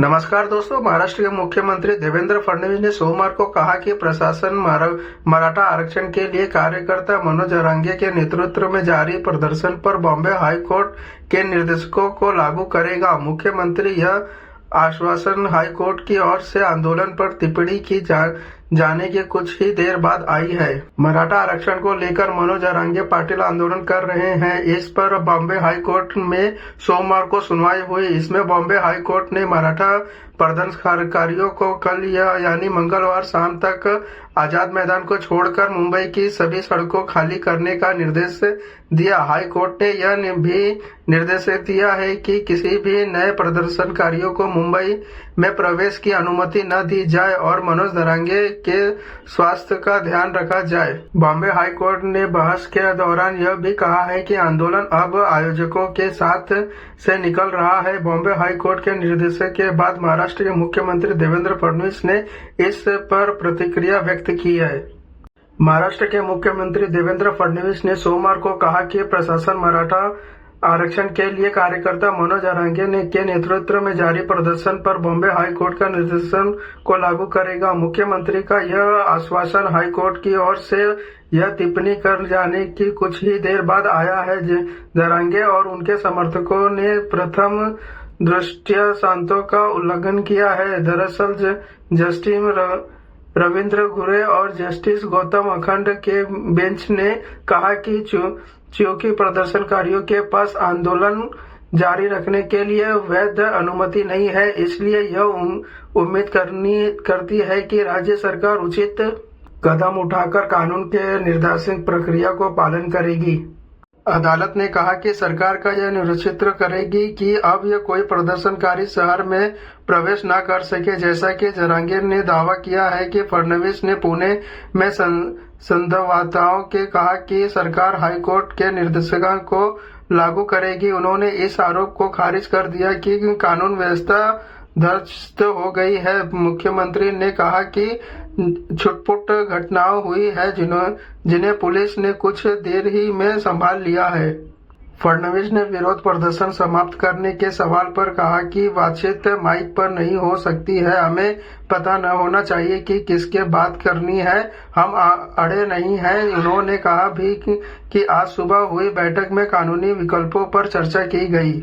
नमस्कार दोस्तों। महाराष्ट्र के मुख्यमंत्री देवेंद्र फडणवीस ने सोमवार को कहा कि प्रशासन मराठा आरक्षण के लिए कार्यकर्ता मनोज जरांगे के नेतृत्व में जारी प्रदर्शन पर बॉम्बे हाई कोर्ट के निर्देशों को लागू करेगा। मुख्यमंत्री यह आश्वासन हाई कोर्ट की ओर से आंदोलन पर टिप्पणी की जाने के कुछ ही देर बाद आई है। मराठा आरक्षण को लेकर मनोज जरांगे पाटिल आंदोलन कर रहे हैं। इस पर बॉम्बे हाई कोर्ट में सोमवार को सुनवाई हुई। इसमें बॉम्बे हाई कोर्ट ने मराठा प्रदर्शनकारियों को कल यानी मंगलवार शाम तक आजाद मैदान को छोड़कर मुंबई की सभी सड़कों खाली करने का निर्देश दिया। हाई कोर्ट ने यह भी निर्देश दिया है कि किसी भी नए प्रदर्शनकारियों को मुंबई में प्रवेश की अनुमति न दी जाए और मनोज जरांगे के स्वास्थ्य का ध्यान रखा जाए। बॉम्बे हाई कोर्ट ने बहस के दौरान यह भी कहा है कि आंदोलन अब आयोजकों के साथ से निकल रहा है। बॉम्बे हाई कोर्ट के निर्देश के बाद महाराष्ट्र के मुख्यमंत्री देवेंद्र फडणवीस ने इस पर प्रतिक्रिया व्यक्त की है। महाराष्ट्र के मुख्यमंत्री देवेंद्र फडणवीस ने सोमवार को कहा कि प्रशासन मराठा आरक्षण के लिए कार्यकर्ता मनोज जरांगे के नेतृत्व में जारी प्रदर्शन पर बॉम्बे हाई कोर्ट का निर्देशन को लागू करेगा। मुख्यमंत्री का यह आश्वासन हाई कोर्ट की ओर से यह टिप्पणी कर जाने की कुछ ही देर बाद आया है। जरांगे और उनके समर्थकों ने प्रथम दृष्टया शांतों का उल्लंघन किया है। दरअसल जस्टिस रविंद्र गुरे और जस्टिस गौतम अखंड के बेंच ने कहा कि चूंकि प्रदर्शनकारियों के पास आंदोलन जारी रखने के लिए वैध अनुमति नहीं है, इसलिए यह उम्मीद करती है कि राज्य सरकार उचित कदम उठाकर कानून के निर्देशित प्रक्रिया को पालन करेगी। अदालत ने कहा कि सरकार का यह सुनिश्चित करेगी कि अब यह कोई प्रदर्शनकारी शहर में प्रवेश न कर सके। जैसा कि जरांगे ने दावा किया है कि फडणवीस ने पुणे में संवाददाताओं के कहा कि सरकार हाईकोर्ट के निर्देशों को लागू करेगी। उन्होंने इस आरोप को खारिज कर दिया कि कानून व्यवस्था ध्वस्त हो गई है। मुख्यमंत्री ने कहा कि छुटपुट घटनाएं हुई है जिन्हें पुलिस ने कुछ देर ही में संभाल लिया है। फडणवीस ने विरोध प्रदर्शन समाप्त करने के सवाल पर कहा कि बातचीत माइक पर नहीं हो सकती है। हमें पता न होना चाहिए कि किसके बात करनी है। हम अड़े नहीं हैं। उन्होंने कहा भी कि आज सुबह हुई बैठक में कानूनी विकल्पों पर चर्चा की गई।